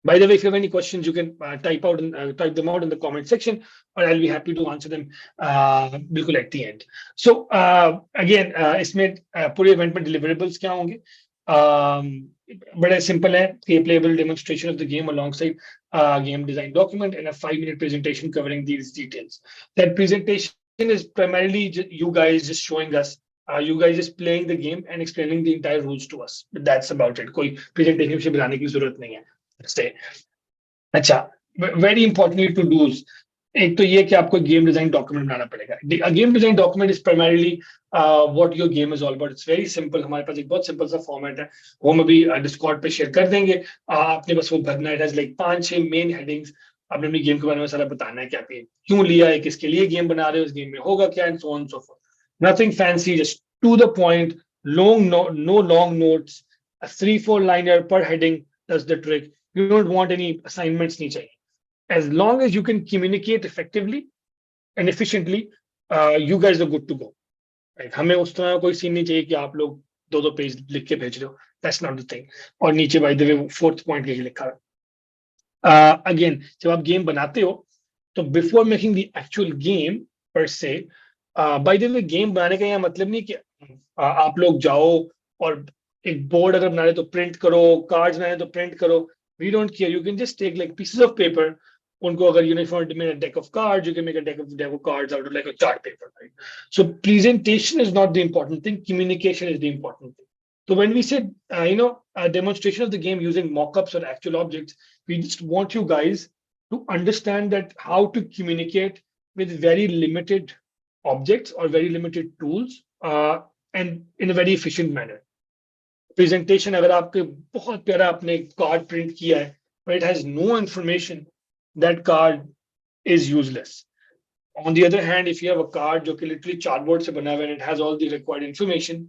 By the way, if you have any questions, you can type them out in the comment section, or I'll be happy to answer them बिल्कुल at the end. So again, इसमें पूरे event में deliverables क्या होंगे? बड़ा simple है, a playable demonstration of the game alongside a game design document and a 5-minute presentation covering these details. That presentation is primarily you guys just showing us, you guys just playing the game and explaining the entire rules to us. But that's about it. कोई presentation से बनाने की जरूरत नहीं है. अच्छा, very importantly to dos. एक तो ये कि आपको गेम डिजाइन डॉक्यूमेंट बनाना पड़ेगा. Game design document is primarily what your game is all about. It's very simple. हमारे पास एक बहुत सिंपल सा फॉर्मेट है, वो हम अभी डिस्कॉर्ड पे शेयर कर देंगे. आपने बस वो भरना है. It has like 5-6 main headings. आपने अपनी गेम के बारे में सारा बताना है कि आपने क्यों लिया है, किसके लिए गेम बना रहे हो, इस गेम में होगा क्या, and so on so forth. Nothing fancy, just to the point. No long notes. 3-4 liner per heading does the trick. You don't want any assignments नहीं चाहिए. As long as you can communicate effectively and efficiently, you guys are good to go. Right? हमें उस तरह कोई scene नहीं चाहिए कि आप लोग 2-2 पेज लिख के भेज रहे हो. That's not the thing. और नीचे by the way 4th point के लिखा है. Again, जब आप गेम बनाते हो, तो before making the actual game per se, by the way game बनाने का यहाँ मतलब नहीं कि आप लोग जाओ और एक बोर्ड अगर बना रहे तो प्रिंट करो, कार्ड्स बनाए तो प्रिंट करो. We don't care. You can just take like pieces of paper. उनको अगर uniform to make a deck of cards, you can make a deck of cards out of like a chart paper, right? So presentation is not the important thing. Communication is the important thing. So when we said, a demonstration of the game using mock-ups or actual objects, we just want you guys to understand that how to communicate with very limited objects or very limited tools, and in a very efficient manner. Presentation अगर आपके बहुत प्यारा आपने card print किया है, but it has no information, that card is useless. On the other hand, if you have a card जो कि literally cardboard से बना हुआ है and it has all the required information,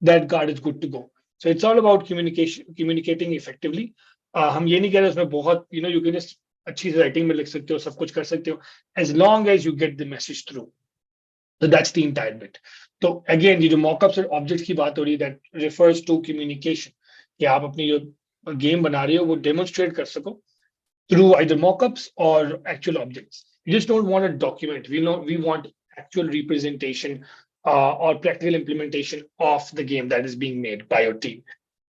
that card is good to go. So it's all about communicating effectively. हम ये नहीं कह रहे उसमें बहुत you can just अच्छी राइटिंग में लिख सकते हो, सब कुछ कर सकते हो, as long as you get the message through. So that's the entire bit. तो अगेन ये जो मॉकअप्स और ऑब्जेक्ट्स की बात हो रही है, दैट रिफर्स टू कम्युनिकेशन, कि आप अपनी जो गेम बना रहे हो वो डेमोन्स्ट्रेट कर सको थ्रू आइदर मॉकअप्स और actual objects. You just don't want a document. We want actual representation और practical implementation of the game that is being made by your team.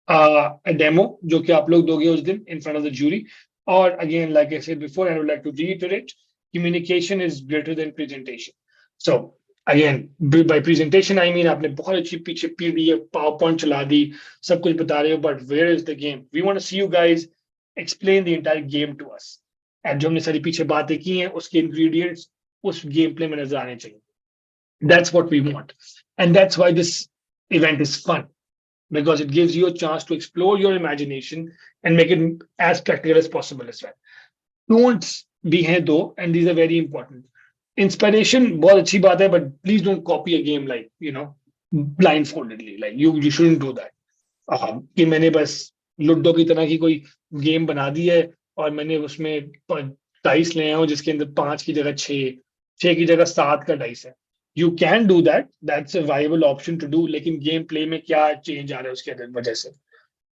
A demo जो कि आप लोग दोगे उस दिन in front of the jury. और again like I said before, I would like to reiterate, communication is greater than presentation. So again by presentation I mean आपने बहुत अच्छी पीछे पीडीएफ पावर पॉइंट चला दी, सब कुछ बता रहे हो, but where is the game? We want to see you guys explain the entire game to us. And जो हमने सारी पीछे बातें की हैं उसके इंग्रेडिएंट्स उस गेम प्ले में नजर आने चाहिए. That's what we want, and that's why this event is fun. because it gives you a chance to explore your imagination and make it as practical as possible as well. Don'ts be here though, and these are very important. Inspiration, बहुत अच्छी बात है, but please don't copy a game like, blindfoldedly. Like you shouldn't do that. कि मैंने बस ludo की तरह की कोई गेम बना दी है और मैंने उसमें डाइस ले आया हूँ जिसके अंदर 5 की जगह 6 की जगह 7 का डाइस है. You can do that, that's a viable option to do, लेकिन गेम प्ले में क्या चेंज आ रहा है उसके वजह से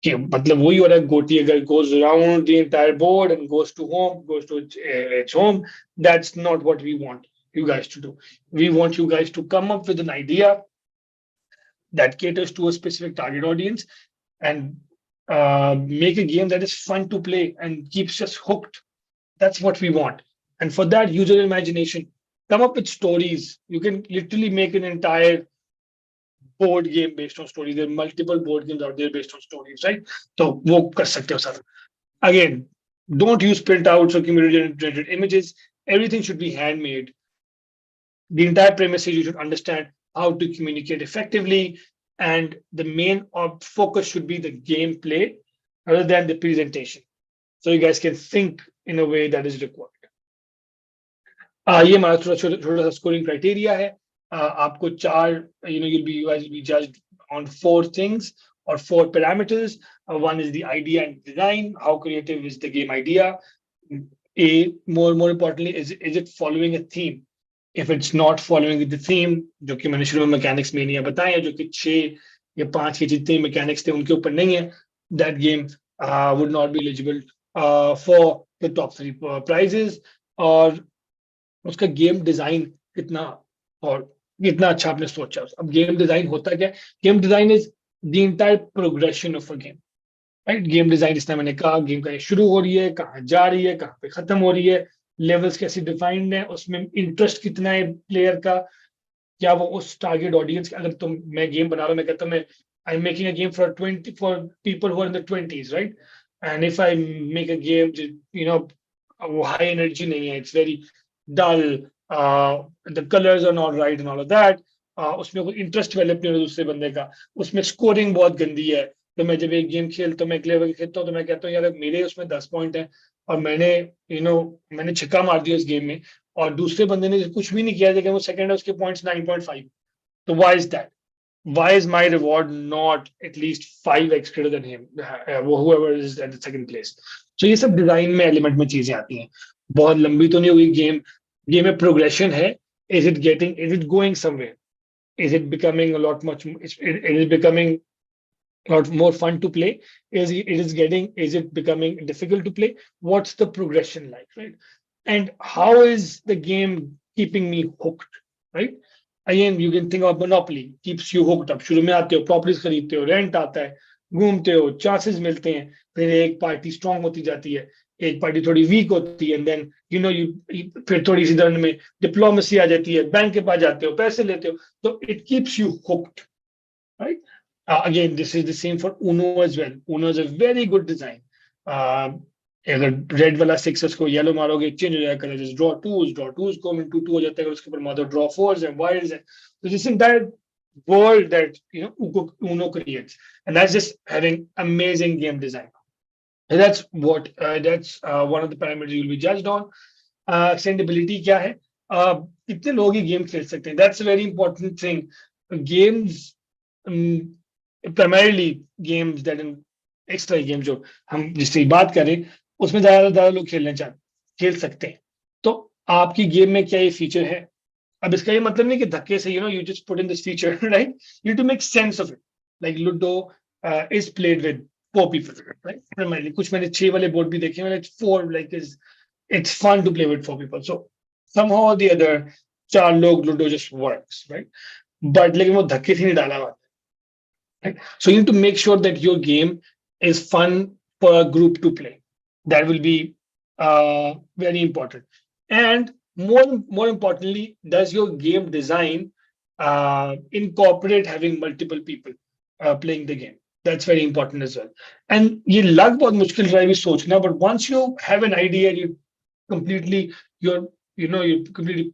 कि मतलब वही हो रहा है. गोटी अगर goes around the entire board and goes to its home, that's not what we want you guys to do. We want you guys to come up with an idea that caters to a specific target audience and make a game that is fun to play and keeps us hooked. That's what we want. And for that, user imagination, come up with stories. You can literally make an entire board game based on stories. There are multiple board games out there based on stories, right? So वो कर सकते हो sir. Again, don't use printouts or computer generated images. Everything should be handmade. The entire premise is you should understand how to communicate effectively, and the main focus should be the gameplay rather than the presentation. So you guys can think in a way that is required. ये हमारा छोटा सा scoring criteria है. आपको चार, you guys will be judged on 4 things or 4 parameters. One is the idea and design. How creative is the game idea? More importantly, is it following a theme? If it's not following the theme, जो कि मैंने शुरू में mechanics में नहीं बताए हैं, जो कि 6 या 5 के जितने मैकेनिक्स थे उनके ऊपर नहीं है, that game would not be eligible for the top 3 prizes. और उसका गेम डिजाइन कितना और कितना अच्छा आपने सोचा. अब गेम डिजाइन होता क्या है? Game design is the entire progression of a game, right? Game design जिसने मैंने कहा, गेम कहीं शुरू हो रही है, कहाँ जा रही है, कहाँ पे खत्म हो रही है, लेवल्स कैसे डिफाइंड है, उसमें इंटरेस्ट कितना है प्लेयर का, क्या वो उस टारगेट ऑडियंस. अगर मैं गेम बना रहा हूँ, मैं कहता हूँ मैं I am making a game for people who are in the 20s, right? And if I make a game, वो हाई एनर्जी नहीं है, it's very dull, the colors are not right and all of that, उसमें कोई interest develop नहीं हो दूसरे बंदे का, उसमें स्कोरिंग बहुत गंदी है. तो मैं जब एक गेम खेलता हूँ, मैं क्लेवर खेलता हूँ, तो मैं कहता हूँ यार मेरे उसमें 10 पॉइंट है और मैंने छक्का मार दिया इस गेम में और दूसरे बंदे ने कुछ भी नहीं किया, लेकिन वो सेकंड है, उसके पॉइंट्स 9.5. तो why is that? Why is my reward not at least 5x greater than him, whoever is at the second place? So ये सब डिजाइन में एलिमेंट में चीजें आती हैं. बहुत लंबी तो नहीं हुई गेम में प्रोग्रेशन है. Is it going somewhere? Is it becoming it is becoming a lot more fun to play? Is it becoming difficult to play? What's the progression like, right? And how is the game keeping me hooked, right? Again, you can think of Monopoly, keeps you hooked up. शुरू में आते हो, properties खरीदते हो, rent आता है, घूमते हो, चांसेस मिलते हैं, फिर एक पार्टी स्ट्रांग होती जाती है, एक पार्टी थोड़ी वीक होती है, एंड देन फिर थोड़ी सी दर्द में डिप्लोमेसी आ जाती है, बैंक के पास जाते हो, पैसे लेते हो, तो it keeps you hooked, right? Again, this is the same for Uno as well. Uno is a very good design. अगर रेड वाला 6 उसको येलो मारोगे, चेंज हो जाएगा कलर. जस्ट ड्रॉ टूज को into 2 हो जाता है, उसके ऊपर मारो draw 4s and wides. So this entire world that Uno creates, and that's just having amazing game design. And that's one of the parameters you'll be judged on. Extendability क्या है? कितने लोग ही गेम खेल सकते हैं? That's a very important thing. Games, primarily games that in extra games जो हम जिससे बात करें, उसमें ज्यादा लोग खेल सकते हैं. तो आपकी गेम में क्या ये फीचर है? अब इसका ये मतलब नहीं कि धक्के से you just put in this feature, right? You need to make sense of it. Like Ludo is played with 4 people, right? Primarily, कुछ मैंने 6 वाले बोर्ड भी देखे, मैंने 4 like it's fun to play with 4 people. So somehow or the other 4 लोग Ludo just works, right? But लेकिन वो धक्के से नहीं डाला हुआ, right? So you need to make sure that your game is fun for a group to play. That will be very important. And more importantly, does your game design incorporate having multiple people playing the game? That's very important as well. And ये लग बहुत मुश्किल रहा है सोचना, but once you have an idea, you're completely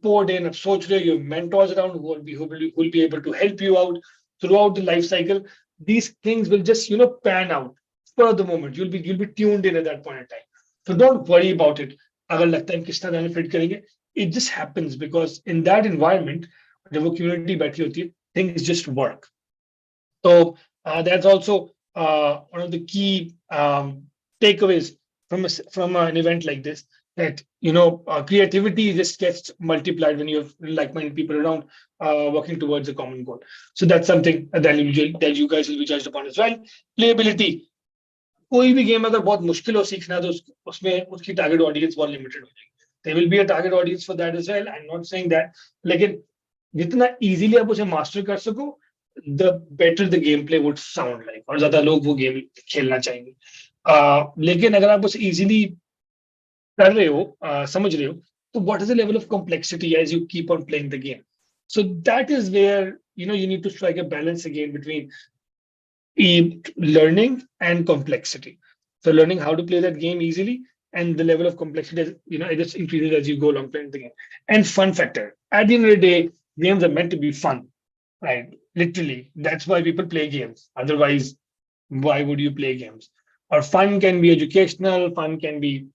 poured in, अब सोच रहे हो, your mentors around who will be able to help you out throughout the life cycle. these things will just pan out for the moment. You'll be tuned in at that point in time. So don't worry about it. अगर लगता है किस तरह fit करेंगे, it just happens because in that environment, जब वो community बैठी होती है, things just work. So that's also one of the key takeaways from an event like this. That creativity just gets multiplied when you have like-minded people around working towards a common goal. So that's something that you guys will be judged upon as well. Playability. कोई भी game अगर बहुत मुश्किल हो सीखना तो उसमें उसकी टारगेट ऑडियंस बहुत लिमिटेड हो जाएगी. There will be a target audience for that as well. I'm not saying that. लेकिन जितना इजीली आप उसे मास्टर कर सको, the better the gameplay would sound like, और ज्यादा लोग वो गेम खेलना चाहेंगे. लेकिन अगर आप उसे इजीली कर रहे हो, समझ रहे हो, तो what is the level of complexity as you keep on playing the game? So that is where you need to strike a balance again between learning and complexity. So learning how to play that game easily, and the level of complexity, it just increases as you go along playing the game. And fun factor. At the end of the day, games are meant to be fun, right? Literally, that's why people play games. Otherwise, why would you play games? Or fun can be educational. Fun can be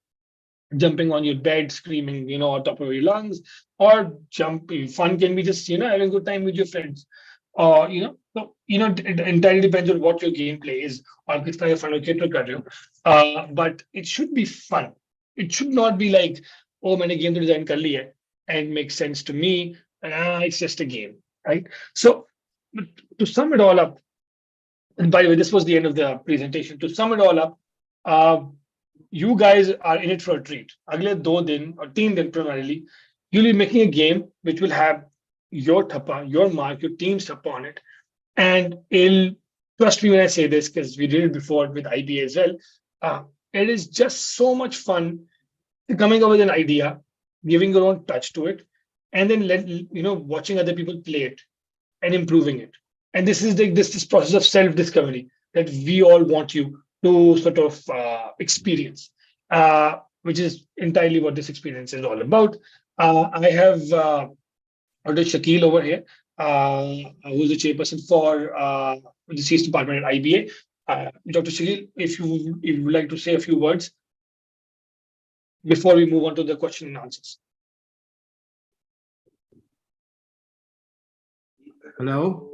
jumping on your bed, screaming, on top of your lungs, or jumping. Fun can be just, having a good time with your friends. Or, so, it entirely depends on what your gameplay is, or किस तरह का fun cater कर रहे हो. But it should be fun. It should not be like, oh, मैंने game तो design कर ली है, and makes sense to me. It's just a game, right? So to sum it all up, and by the way, this was the end of the presentation. To sum it all up, uh, you guys are in it for a treat. अगले 2 दिन or 3 दिन primarily, you'll be making a game which will have your thappa, your mark, your team's thappa on it. And it'll, trust me when I say this, because we did it before with IBA as well. It is just so much fun coming up with an idea, giving your own touch to it, and then watching other people play it and improving it. And this is this process of self-discovery that we all want you to sort of experience, which is entirely what this experience is all about. I have Dr. Shakil over here, who's the chairperson for the CS department at IBA. Dr. Shakil, if you would like to say a few words before we move on to the question and answers. Hello.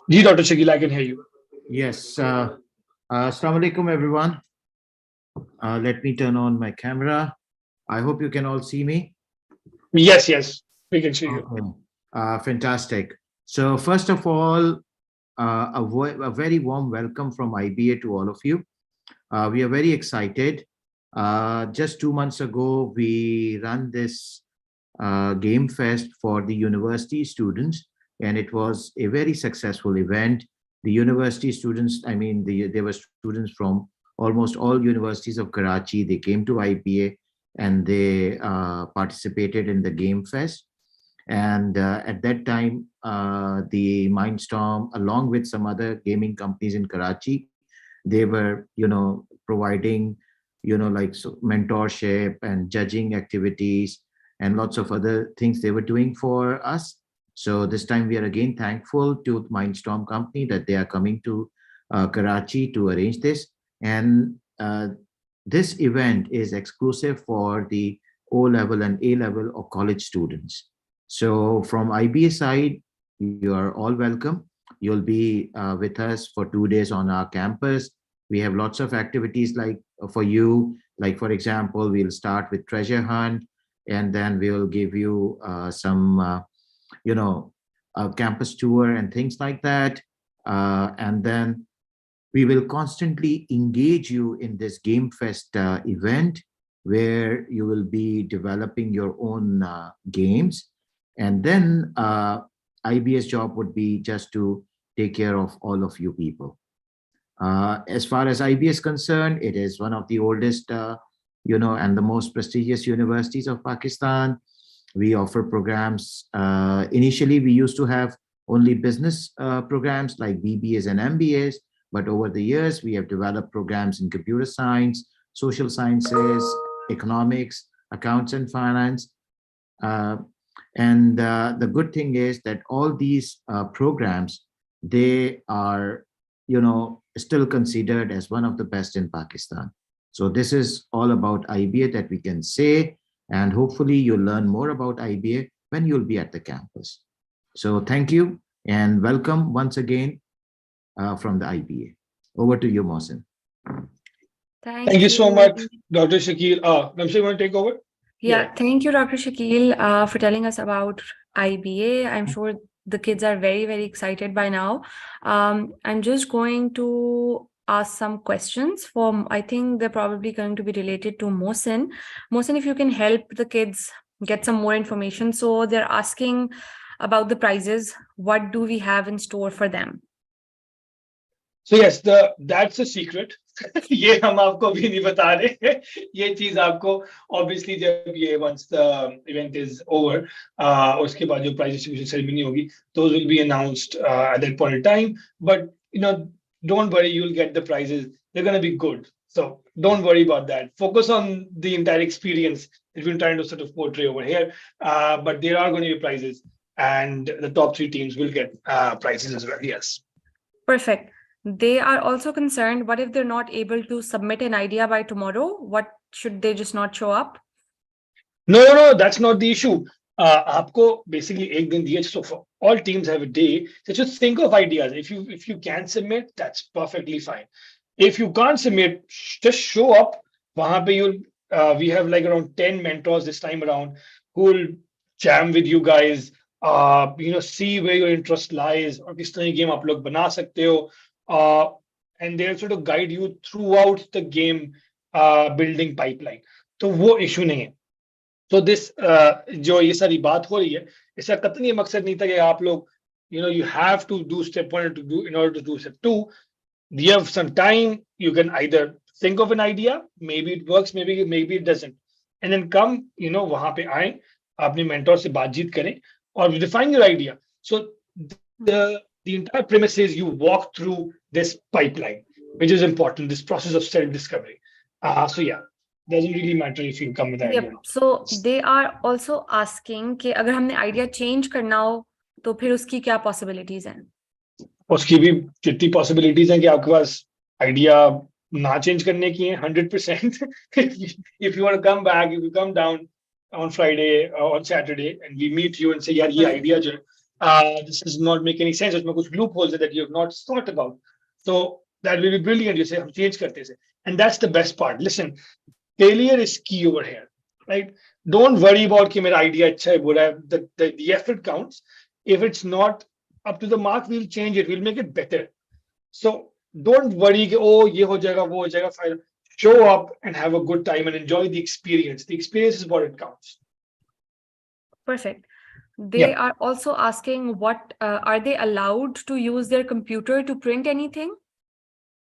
Ji, Dr. Shakil, I can hear you. Yes. Assalamu alaikum, everyone. Let me turn on my camera. I hope you can all see me. Yes, we can see you. Fantastic. So first of all, a very warm welcome from IBA to all of you. We are very excited. Just 2 months ago, we ran this Game Fest for the university students, and it was a very successful event. The university students, I mean, there were students from almost all universities of Karachi. They came to IBA and they participated in the Game Fest. And at that time, the Mindstorm, along with some other gaming companies in Karachi, they were, providing, like mentorship and judging activities and lots of other things they were doing for us. So this time we are again thankful to Mindstorm company that they are coming to Karachi to arrange this. And this event is exclusive for the O-level and A-level or college students. So from IBA side, you are all welcome. You'll be with us for 2 days on our campus. We have lots of activities like for you, like for example, we'll start with treasure hunt, and then we'll give you some, a campus tour and things like that. And then we will constantly engage you in this Game Fest event where you will be developing your own games. And then IBS job would be just to take care of all of you people. As far as IBS is concerned, it is one of the oldest, and the most prestigious universities of Pakistan. We offer programs. Initially, we used to have only business programs like BBAs and MBAs, but over the years, we have developed programs in computer science, social sciences, economics, accounts and finance. And the good thing is that all these programs they are, still considered as one of the best in Pakistan. So this is all about IBA that we can say, and hopefully you'll learn more about IBA when you'll be at the campus. So thank you and welcome once again from the IBA. Over to you, Mohsin. Thank you so much, Dr. Shakil. Ramsey, you want to take over? Yeah, thank you, Dr. Shakil, for telling us about IBA. I'm sure the kids are very, very excited by now. I'm just going to ask some questions I think they're probably going to be related to Mohsin. Mohsin, if you can help the kids get some more information. So they're asking about the prizes. What do we have in store for them? So yes, that's a secret. ये हम आपको अभी नहीं बता रहे. ये चीज आपको obviously जब ये once the event is over, उसके बाद जो prize distribution ceremony होगी, those will be announced at that point in time. But don't worry, you'll get the prizes. They're gonna be good. So don't worry about that. Focus on the entire experience that we're trying to sort of portray over here. But there are going to be prizes, and the top 3 teams will get prizes as well. Yes. Perfect. They are also concerned, what if they're not able to submit an idea by tomorrow? What should they just not show up? No, that's not the issue. आपको basically एक दिन दिए, so for all teams have a day. So just think of ideas. If you can submit, that's perfectly fine. If you can't submit, just show up. वहाँ पे we have like around 10 mentors this time around who will jam with you guys. See where your interest lies और किस तरह की game आप लोग बना सकते हो. And they'll sort of guide you throughout the game building pipeline. तो वो issue नहीं है. So this जो ये सारी बात हो रही है, इसका कतई मकसद नहीं था कि आप लोग you have to do step 1 to do in order to do step 2. You have some time. You can either think of an idea, maybe it works, maybe it doesn't, and then come वहां पे आए, अपने mentor से बातचीत करें और define your idea. So the entire premise is you walk through this pipeline, which is important, this process of self-discovery. So yeah, doesn't really matter if you come with an idea. So they are also asking कि अगर हमने idea change करना हो तो फिर उसकी क्या possibilities हैं? उसकी भी कितनी possibilities हैं कि आपके पास idea ना change करने की हैं 100%. If you want to come back, if you come down on Friday or on Saturday and we meet you and say यार ये idea जो this does not make any sense, उसमें कुछ loopholes that you have not thought about, so that will be brilliant. You say हम change करते से, and that's the best part. Listen, failure is key over here, right? Don't worry about कि मेरा idea अच्छा है बुरा है. The effort counts. If it's not up to the mark, we'll change it, we'll make it better. So don't worry कि oh ये हो जाएगा वो हो जाएगा. Fine. Show up and have a good time and enjoy the experience. The experience is what it counts. Perfect. They are also asking, what are they allowed to use their computer to print anything?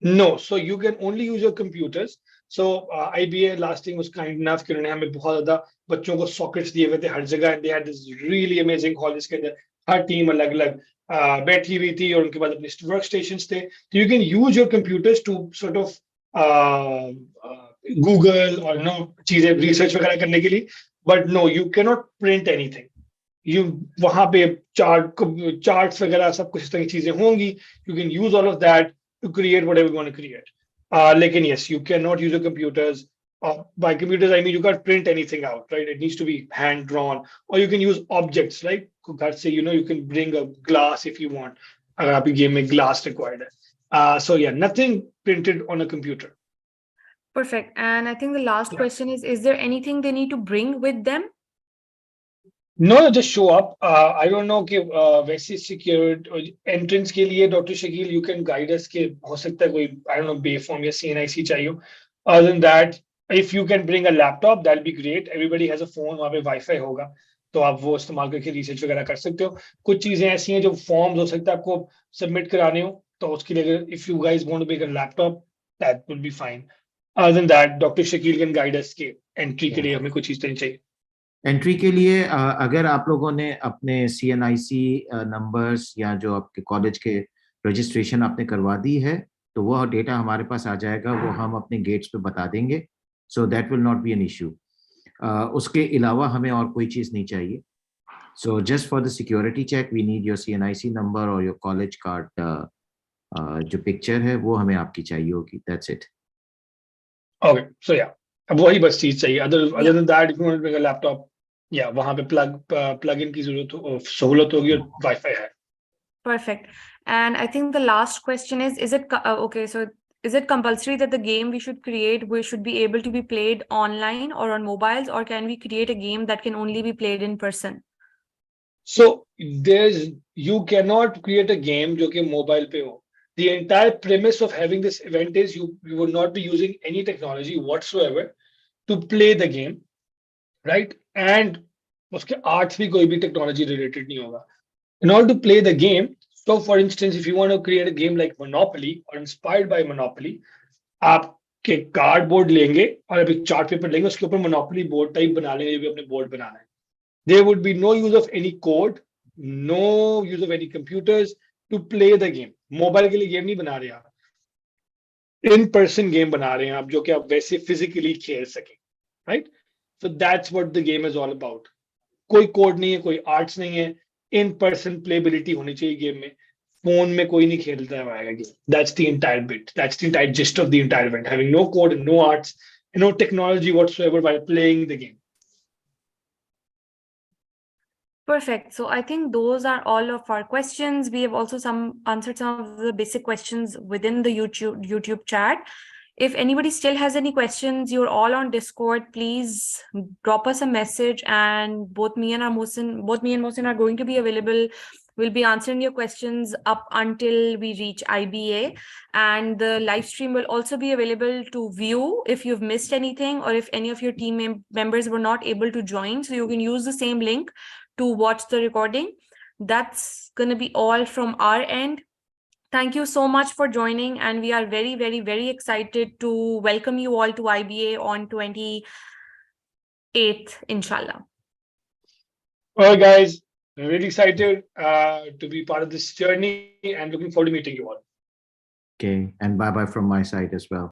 No, so you can only use your computers. So IBA last thing was kind enough कि उन्होंने हमें बहुत ज़्यादा बच्चों को sockets दिए हुए थे हर जगह, and they had this really amazing hall जिसके अंदर हर team अलग-अलग बैठी हुई थी और उनके पास अपने workstations थे. So you can use your computers to sort of Google or चीजें research वगैरह करने के लिए, but no, you cannot print anything. वहां पे charts वगैरह सब कुछ इस तरह की चीजें होंगी. You can use all of that to create whatever you want to create. Lekin yes, you cannot use your computers. By computers, I mean you can't print anything out, right? It needs to be hand drawn, or you can use objects, right? Say you can bring a glass if you want. अगर आपकी game में glass required है. So yeah, nothing printed on a computer. Perfect. And I think the last question is there anything they need to bring with them? No, just show up. I don't know कि वैसे security entrance के लिए Dr. Shakil, you can guide us कि हो सकता है कोई I don't know Bayform या CNIC चाहिए. Other than that, if you can bring a laptop, that'll be great. Everybody has a phone, वहाँ पे Wi-Fi होगा, तो आप वो इस्तेमाल करके research वगैरह कर सकते हो. कुछ चीजें ऐसी हैं जो forms हो सकता है आपको submit कराने हो, तो उसके लिए अगर if you guys want to bring a laptop, that would be fine. Other than that, Dr. Shakil can guide us कि entry के लिए हमें कुछ चीज नहीं चाहिए. एंट्री के लिए अगर आप लोगों ने अपने CNIC नंबर्स या जो आपके कॉलेज के रजिस्ट्रेशन आपने करवा दी है तो वो डेटा हमारे पास आ जाएगा, वो हम अपने गेट्स पे बता देंगे. So that will not be an issue. उसके अलावा हमें और कोई चीज़ नहीं चाहिए. So just for the security check, we need your CNIC number or your college card. जो picture है वो हमें आपकी चाहिए होगी. That's it. Okay, so yeah, अब वही बस चीज चाहिए. Other than that, if you want to bring a laptop, yeah, वहाँ पे plug-in की सहूलत होगी और Wi-Fi है. Perfect. And I think the last question is it okay? So is it compulsory that the game we should create should be able to be played online or on mobiles, or can we create a game that can only be played in person? So you cannot create a game जो कि mobile पे हो. The entire premise of having this event is you will not be using any technology whatsoever to play the game, right? And उसके arts भी कोई भी technology related नहीं होगा. In order to play the game, so for instance, if you want to create a game like Monopoly or inspired by Monopoly, आपके cardboard लेंगे और अभी चार्ट पेपर लेंगे, उसके ऊपर Monopoly बोर्ड टाइप बना लेंगे, भी अपने बोर्ड बनाना है. There would be no use of any code, no use of any computers to play the game. Mobile के लिए गेम नहीं बना रहे आप, in person game बना रहे हैं आप, जो कि आप वैसे physically खेल सकें, right? So that's what the game is all about. कोई कोड नहीं है, कोई आर्ट्स नहीं है, इन पर्सन प्लेबिलिटी होनी चाहिए गेम में. फोन में कोई नहीं खेलता है game. That's the entire bit. That's the entire gist of the entire event. Having no code and no arts and no technology whatsoever while playing the game. Perfect. So I think those are all of our questions. We have also answered some of the basic questions within the YouTube chat. If anybody still has any questions, you're all on Discord. Please drop us a message, and both me and Mohsin are going to be available. We'll be answering your questions up until we reach IBA, and the live stream will also be available to view if you've missed anything or if any of your team members were not able to join. So you can use the same link to watch the recording. That's going to be all from our end. Thank you so much for joining, and we are very, very, very excited to welcome you all to IBA on 28th, inshallah. All right, guys, I'm really excited to be part of this journey and looking forward to meeting you all. Okay, and bye-bye from my side as well.